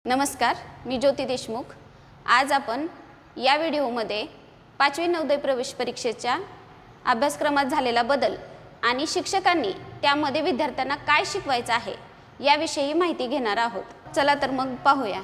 नमस्कार, मी ज्योती देशमुख। आज आपण या व्हिडिओमध्ये 5वी नवोदय प्रवेश परीक्षेच्या अभ्यासक्रमात झालेला बदल आणि शिक्षकांनी त्यामध्ये विद्यार्थ्यांना काय शिकवायचं आहे याविषयी माहिती घेणार आहोत। चला तर मग पाहूया।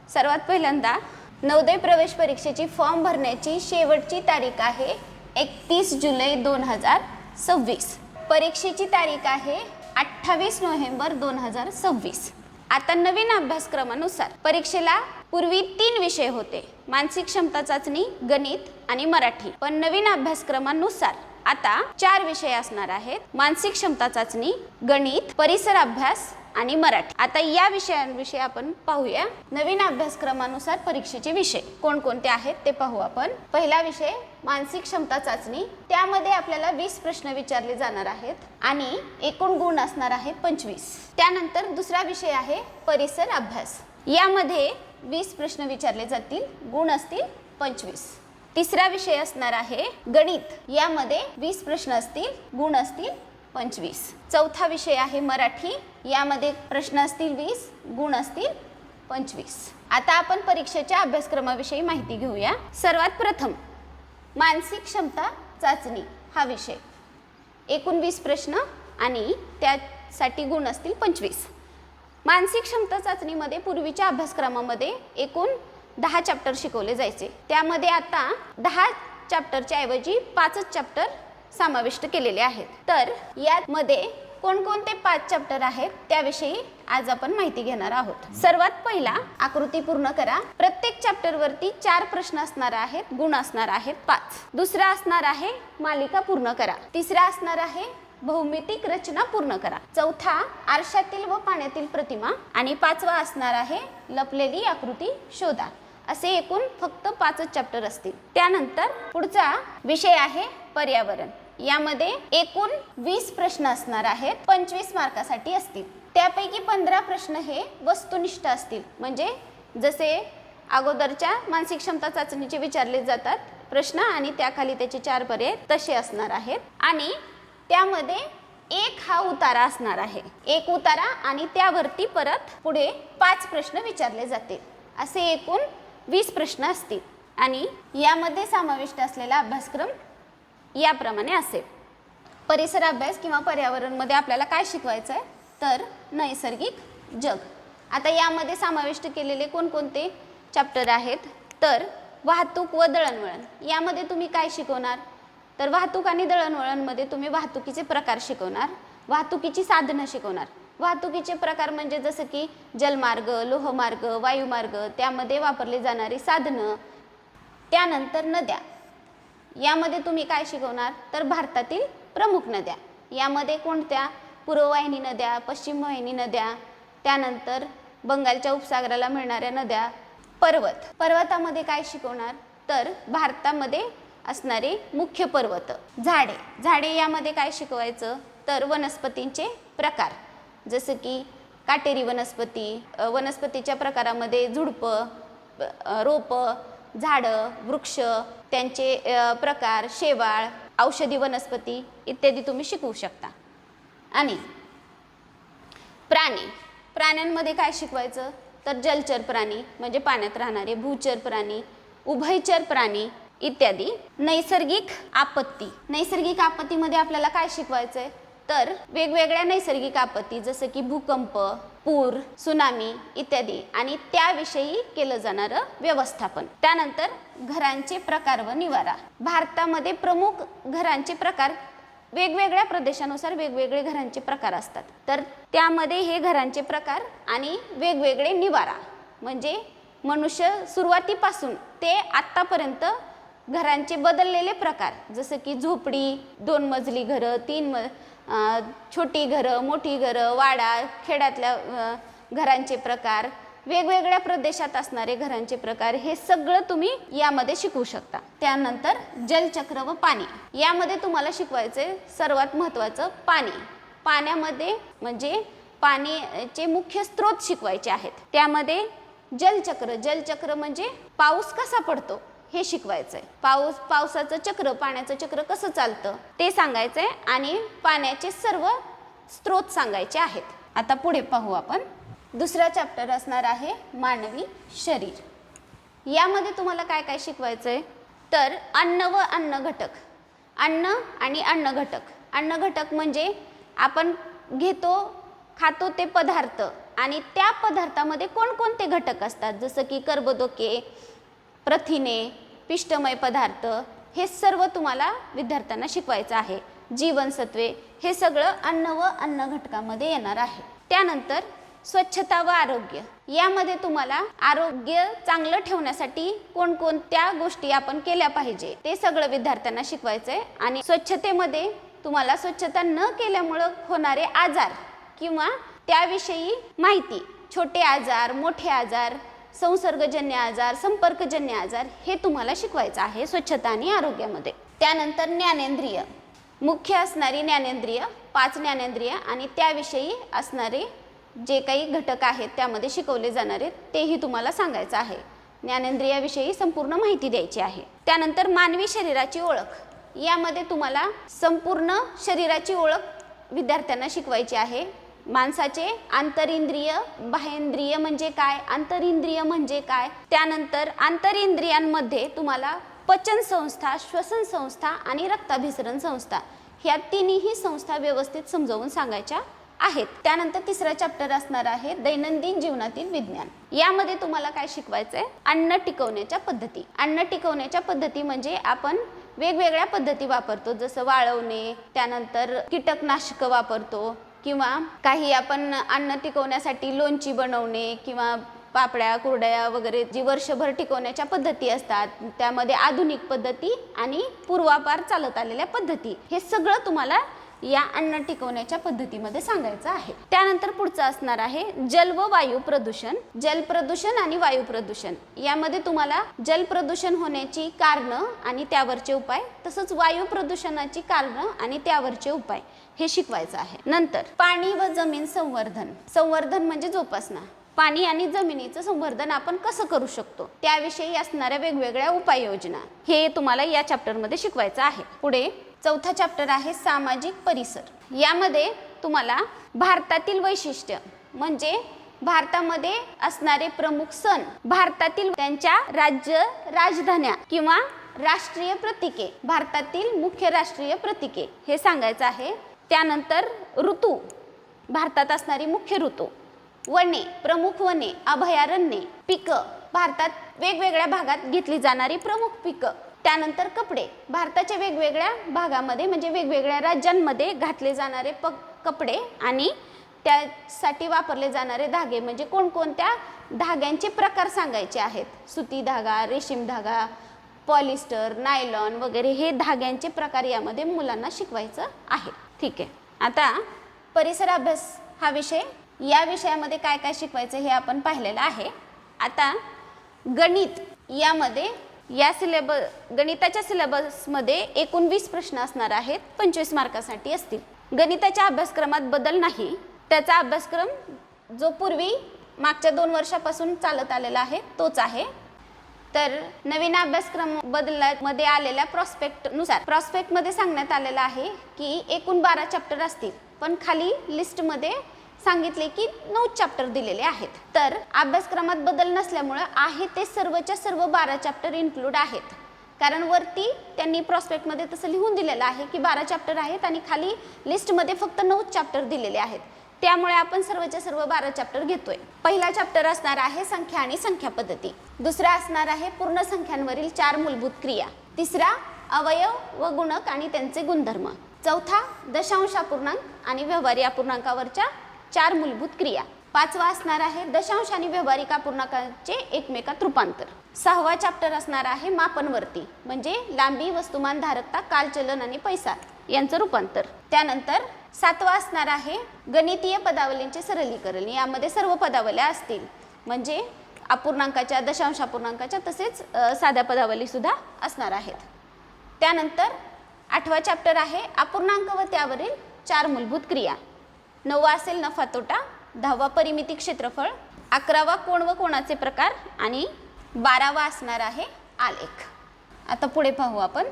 सर्वात पहिल्यांदा नवोदय प्रवेश परीक्षेची फॉर्म भरण्याची शेवटची तारीख आहे 31 जुलै 2026। परीक्षेची तारीख आहे 28 नोव्हेंबर 2026। आता नवीन अभ्यासक्रमानुसार परीक्षेला पूर्वी 3 विषय होते, मानसिक क्षमता चाचणी, गणित आणि मराठी। पण नवीन अभ्यासक्रमानुसार आता 4 विषय असणार आहेत, मानसिक क्षमता चाचणी, गणित, परिसर अभ्यास आणि मराठी। आता या विषयांविषयी आपण पाहूया। नवीन अभ्यासक्रमानुसार परीक्षेचे विषय कोणकोणते आहेत ते पाहू आपण। पहिला विषय मानसिक क्षमता चाचणी, त्यामध्ये आपल्याला 20 प्रश्न विचारले जाणार आहेत आणि एकूण गुण असणार आहेत 25। त्यानंतर दुसरा विषय आहे परिसर अभ्यास, यामध्ये 20 प्रश्न विचारले जातील, गुण असतील 25। तिसरा विषय असणार आहे गणित, यामध्ये 20 प्रश्न असतील, गुण असतील 25। चौथा विषय आहे मराठी, यामध्ये प्रश्न असतील 20, गुण असतील 25। आता आपण परीक्षेच्या अभ्यासक्रमाविषयी माहिती घेऊया। सर्वात प्रथम मानसिक क्षमता चाचणी हा विषय, एकूण 20 प्रश्न आणि त्यासाठी गुण असतील 25। मानसिक क्षमता चाचणीमध्ये पूर्वीच्या अभ्यासक्रमामध्ये एकूण 10 चॅप्टर शिकवले जायचे, त्यामध्ये आता 10 चॅप्टरच्या ऐवजी 5च चॅप्टर समाविष्ट केलेले आहेत। तर यामध्ये कोणकोणते 5 चॅप्टर आहेत त्याविषयी आज आपण माहिती घेणार आहोत। सर्वात पहिला आकृती पूर्ण करा, प्रत्येक चॅप्टर वरती 4 प्रश्न असणार आहेत, गुण असणार आहेत 5। दुसरा असणार आहे मालिका पूर्ण करा, तिसरा असणार आहे भौमितिक रचना पूर्ण करा, चौथा आरशातील व पाण्यातील प्रतिमा आणि 5वा असणार आहे लपलेली आकृती शोधा। असे एकूण फक्त 5च चॅप्टर असतील। त्यानंतर पुढचा विषय आहे पर्यावरण, यामध्ये एकूण 20 प्रश्न असणार आहेत, 25 मार्कासाठी असतील। त्यापैकी 15 प्रश्न हे वस्तुनिष्ठ असतील, म्हणजे जसे अगोदरच्या मानसिक क्षमता चाचणीचे विचारले जातात प्रश्न आणि त्याखाली त्याचे 4 पर्याय तसे असणार आहेत। आणि त्यामध्ये एक हा उतारा असणार आहे, एक उतारा आणि त्यावरती परत पुढे 5 प्रश्न विचारले जातील। असे एकूण 20 प्रश्न असतील आणि यामध्ये समाविष्ट असलेला अभ्यासक्रम याप्रमाणे असेल। परिसर अभ्यास किंवा पर्यावरण मध्ये आपल्याला काय शिकवायचं आहे तर नैसर्गिक जग। आता यामध्ये समाविष्ट केलेले कोणकोणते चॅप्टर आहेत तर वाहतूक व दळणवळण, यामध्ये तुम्ही काय शिकवणार तर वाहतूक आणि दळणवळण मध्ये तुम्ही वाहतुकीचे प्रकार शिकवणार, वाहतुकीची साधनं शिकवणार। वाहतुकीचे प्रकार म्हणजे जसे की जलमार्ग, लोहमार्ग, वायुमार्ग, त्यामध्ये वापरली जाणारी साधनं। त्यानंतर नद्या, यामध्ये तुम्ही काय शिकवणार तर भारतातील प्रमुख नद्या, यामध्ये कोणत्या पूर्ववाहिनी नद्या, पश्चिम वाहिनी नद्या, त्यानंतर बंगालच्या उपसागराला मिळणाऱ्या नद्या। पर्वत, पर्वतामध्ये काय शिकवणार तर भारतामध्ये असणारे मुख्य पर्वत। झाडे, झाडे यामध्ये काय शिकवायचं तर वनस्पतींचे प्रकार, जसे की काटेरी वनस्पती, वनस्पतीच्या प्रकारामध्ये झुडपं, रोपं, झाडं, वृक्ष, त्यांचे प्रकार, शेवाळ, औषधी वनस्पती इत्यादी तुम्ही शिकवू शकता। आणि प्राणी, प्राण्यांमध्ये काय शिकवायचं तर जलचर प्राणी म्हणजे पाण्यात राहणारे, भूचर प्राणी, उभयचर प्राणी इत्यादी। नैसर्गिक आपत्ती, नैसर्गिक आपत्तीमध्ये आपल्याला काय शिकवायचंय तर वेगवेगळ्या नैसर्गिक आपत्ती जसे की भूकंप, पूर, सुनामी इत्यादी आणि त्याविषयी केलं जाणारं व्यवस्थापन। त्यानंतर घरांचे प्रकार व निवारा, भारतामध्ये प्रमुख घरांचे प्रकार वेगवेगळ्या प्रदेशानुसार वेगवेगळे घरांचे प्रकार असतात, तर त्यामध्ये हे घरांचे प्रकार आणि वेगवेगळे निवारा म्हणजे मनुष्य सुरुवातीपासून ते आतापर्यंत घरांचे बदललेले प्रकार, जसे की झोपडी, 2 मजली घरं, 3 छोटी घरं, मोठी घरं, वाडा, खेड्यातल्या घरांचे प्रकार, वेगवेगळ्या प्रदेशात असणारे घरांचे प्रकार, हे सगळं तुम्ही यामध्ये शिकवू शकता। त्यानंतर जलचक्र व पाणी, यामध्ये तुम्हाला शिकवायचे सर्वात महत्त्वाचं पाणी। पाण्यामध्ये म्हणजे पाण्याचे मुख्य स्रोत शिकवायचे आहेत, त्यामध्ये जलचक्र, जलचक्र म्हणजे पाऊस कसा पडतो हे शिकवायचंय, पावसाचं चक्र, पाण्याचं चक्र कसं चालतं ते सांगायचंय आणि पाण्याचे सर्व स्रोत सांगायचे आहेत। आता पुढे पाहू आपण। दुसरा चॅप्टर असणार आहे मानवी शरीर. यामध्ये तुम्हाला काय काय शिकवायचं आहे तर अन्न व अन्न घटक. अन्न आणि अन्न घटक. अन्न घटक म्हणजे आपण घेतो खातो ते पदार्थ आणि त्या पदार्थामध्ये कोणकोणते घटक असतात, जसं की कर्बोदके, प्रथिने, पिष्टमय पदार्थ, हे सर्व तुम्हाला विद्यार्थ्यांना शिकवायचं आहे. जीवनसत्वे, हे सगळं अन्न व अन्न घटकामध्ये येणार आहे. त्यानंतर स्वच्छता व आरोग्य. यामध्ये तुम्हाला आरोग्य चांगलं ठेवण्यासाठी कोणकोणत्या गोष्टी आपण केल्या पाहिजे ते सगळं विद्यार्थ्यांना शिकवायचं आहे. आणि स्वच्छतेमध्ये तुम्हाला स्वच्छता न केल्यामुळं होणारे आजार किंवा त्याविषयी माहिती, छोटे आजार, मोठे आजार, संसर्गजन्य आजार, संपर्कजन्य आजार, हे तुम्हाला शिकवायचं आहे स्वच्छता आणि आरोग्यामध्ये. त्यानंतर ज्ञानेंद्रिय. मुख्य असणारी ज्ञानेंद्रिय, 5 ज्ञानेंद्रिय आणि त्याविषयी असणारे जे काही घटक आहेत त्यामध्ये शिकवले जाणारे तेही तुम्हाला सांगायचं आहे. ज्ञानेंद्रियाविषयी संपूर्ण माहिती द्यायची आहे. त्यानंतर मानवी शरीराची ओळख. यामध्ये तुम्हाला संपूर्ण शरीराची ओळख विद्यार्थ्यांना शिकवायची आहे. माणसाचे आंतरिंद्रिय, बाह्येंद्रिय म्हणजे काय, आंतरिंद्रिय म्हणजे काय. त्यानंतर आंतरिंद्रियांमध्ये तुम्हाला पचन संस्था, श्वसन संस्था आणि रक्ताभिसरण संस्था, ह्या तिन्ही संस्था व्यवस्थित समजावून सांगायच्या आहेत. त्यानंतर तिसरा चॅप्टर असणार आहे दैनंदिन जीवनातील विज्ञान. यामध्ये तुम्हाला काय शिकवायचं आहे, अन्न टिकवण्याच्या पद्धती. अन्न टिकवण्याच्या पद्धती म्हणजे आपण वेगवेगळ्या पद्धती वापरतो, जसं वाळवणे, त्यानंतर कीटकनाशक वापरतो किंवा काही आपण अन्न टिकवण्यासाठी लोणची बनवणे किंवा पापड्या, कुरड्या वगैरे जी वर्षभर टिकवण्याच्या पद्धती असतात, त्यामध्ये आधुनिक पद्धती आणि पूर्वापार चालत आलेल्या पद्धती, हे सगळं तुम्हाला या अन्न टिकवण्याच्या पद्धतीमध्ये सांगायचं आहे. त्यानंतर पुढचं असणार आहे जल व वायू प्रदूषण. जल प्रदूषण आणि वायू प्रदूषण. यामध्ये तुम्हाला जल प्रदूषण होण्याची कारणं आणि त्यावरचे उपाय, तसंच वायू प्रदूषणाची कारणं आणि त्यावरचे उपाय, हे शिकवायचं आहे. नंतर पाणी व जमीन संवर्धन. संवर्धन म्हणजे जोपासना. पाणी आणि जमिनीचं संवर्धन आपण कसं करू शकतो त्याविषयी असणाऱ्या वेगवेगळ्या उपाययोजना, हे तुम्हाला या चॅप्टरमध्ये शिकवायचं आहे. पुढे चौथा चॅप्टर आहे सामाजिक परिसर. यामध्ये तुम्हाला भारतातील वैशिष्ट्य म्हणजे भारतामध्ये असणारे प्रमुख सण, भारतातील त्यांच्या राज्य राजधान्या किंवा राष्ट्रीय प्रतीके, भारतातील मुख्य राष्ट्रीय प्रतीके, हे सांगायचं आहे. त्यानंतर ऋतू, भारतात असणारी मुख्य ऋतू, वने, प्रमुख वने, अभयारण्ये, पिकं, भारतात वेगवेगळ्या भागात घेतली जाणारी प्रमुख पिकं. त्यानंतर कपडे, भारताच्या वेगवेगळ्या भागामध्ये म्हणजे वेगवेगळ्या राज्यांमध्ये घातले जाणारे कपडे आणि त्यासाठी वापरले जाणारे धागे म्हणजे कोणकोणत्या धाग्यांचे प्रकार सांगायचे आहेत. सुती धागा, रेशीम धागा, पॉलिस्टर, नायलॉन वगैरे हे धाग्यांचे प्रकार यामध्ये मुलांना शिकवायचं आहे. ठीक आहे. आता परिसर अभ्यास हा विषय, या विषयामध्ये काय काय शिकवायचं हे आपण पाहिलेलं आहे. आता गणित, यामध्ये या गणिताच्या सिलेबसमध्ये एकूण 20 प्रश्न असणार आहेत, 25 मार्कासाठी असतील. गणिताच्या अभ्यासक्रमात बदल नाही. त्याचा अभ्यासक्रम जो पूर्वी मागच्या 2 वर्षापासून चालत आलेला आहे तोच आहे. तर नवीन अभ्यासक्रम बदलामध्ये आलेल्या प्रॉस्पेक्टनुसार, प्रॉस्पेक्टमध्ये सांगण्यात आलेलं आहे की एकूण 12 चॅप्टर असतील, पण खाली लिस्टमध्ये सांगितले की 9 चॅप्टर दिलेले आहेत. तर अभ्यासक्रमात बदल नसल्यामुळे आहे ते सर्वच्या सर्व 12 चॅप्टर इन्क्लूड आहेत. कारण वरती त्यांनी प्रॉस्पेक्टमध्ये तसं लिहून दिलेलं आहे की 12 चॅप्टर आहेत आणि खाली लिस्टमध्ये फक्त 9 चॅप्टर दिलेले आहेत. त्यामुळे आपण सर्वच्या सर्व 12 चॅप्टर घेतोय. पहिला चॅप्टर असणार आहे संख्या आणि संख्या पद्धती. दुसरा असणार आहे पूर्ण संख्यांवरील 4 मूलभूत क्रिया. तिसरा अवयव व गुणक आणि त्यांचे गुणधर्म. चौथा दशांश अपूर्णांक आणि व्यवहारी अपूर्णांकावरच्या 4 मूलभूत क्रिया. पाचवा असणार आहे दशांश आणि व्यवहारिक अपूर्णांकाचे एकमेकात रूपांतर. 6वा चॅप्टर असणार आहे मापनवर्ती म्हणजे लांबी, वस्तुमान, धारकता, कालचलन आणि पैसा यांचं रूपांतर. त्यानंतर 7वा असणार आहे गणितीय पदावलींचे सरलीकरण. यामध्ये सर्व पदावल्या असतील म्हणजे अपूर्णांकाच्या, दशांश अपूर्णांकाच्या, तसेच साध्या पदावली सुद्धा असणार आहेत. त्यानंतर 8वा चॅप्टर आहे अपूर्णांक व त्यावरील 4 मूलभूत क्रिया. 9वा असेल नफा तोटा. 10वा परिमिती क्षेत्रफळ. 11वा कोण व कोणाचे प्रकार आणि 12वा असणार आहे आलेख. आता पुढे पाहू आपण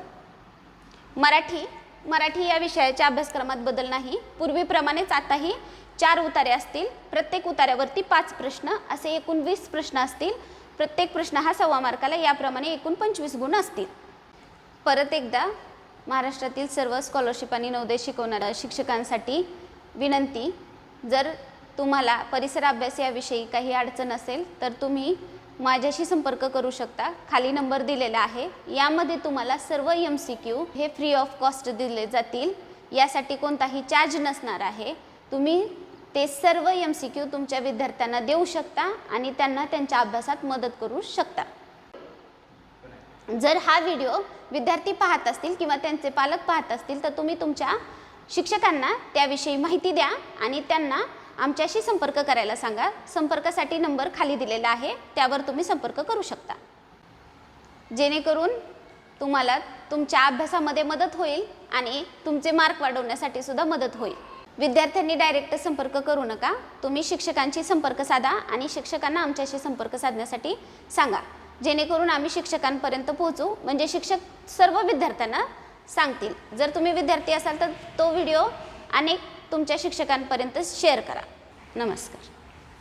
मराठी. मराठी या विषयाच्या अभ्यासक्रमात बदल नाही. पूर्वीप्रमाणेच आताही 4 उतारे असतील, प्रत्येक उतार्यावरती 5 प्रश्न, असे एकूण 20 प्रश्न असतील. प्रत्येक प्रश्न हा 1.25 मार्काला, याप्रमाणे एकूण 25 गुण असतील. परत एकदा महाराष्ट्रातील सर्व स्कॉलरशिप आणि नवोदय शिकवणाऱ्या शिक्षकांसाठी विनंती, जर तुम्हाला परिसर अभ्यास याविषयी काही अडचण असेल तर तुम्ही माझ्याशी संपर्क करू शकता. खाली नंबर दिलेला आहे. यामध्ये तुम्हाला सर्व MCQ हे फ्री ऑफ कॉस्ट दिले जातील. यासाठी कोणताही चार्ज नसणार आहे. तुम्ही ते सर्व MCQ तुमच्या विद्यार्थ्यांना देऊ शकता आणि त्यांना त्यांच्या अभ्यासात मदत करू शकता. जर हा व्हिडिओ विद्यार्थी पाहत असतील किंवा त्यांचे पालक पाहत असतील तर तुम्ही तुमच्या शिक्षकांना त्याविषयी माहिती द्या आणि त्यांना आमच्याशी संपर्क करायला सांगा. संपर्कासाठी नंबर खाली दिलेला आहे, त्यावर तुम्ही संपर्क करू शकता, जेणेकरून तुम्हाला तुमच्या अभ्यासामध्ये मदत होईल आणि तुमचे मार्क वाढवण्यासाठी सुद्धा मदत होईल. विद्यार्थ्यांनी डायरेक्ट संपर्क करू नका. तुम्ही शिक्षकांशी संपर्क साधा आणि शिक्षकांना आमच्याशी संपर्क साधण्यासाठी सांगा, जेणेकरून आम्ही शिक्षकांपर्यंत पोहोचू, म्हणजे शिक्षक सर्व विद्यार्थ्यांना सांगतील. जर तुम्ही विद्यार्थी असाल तर तो व्हिडिओ अनेक तुमच्या शिक्षकांपर्यंत शेअर करा. नमस्कार.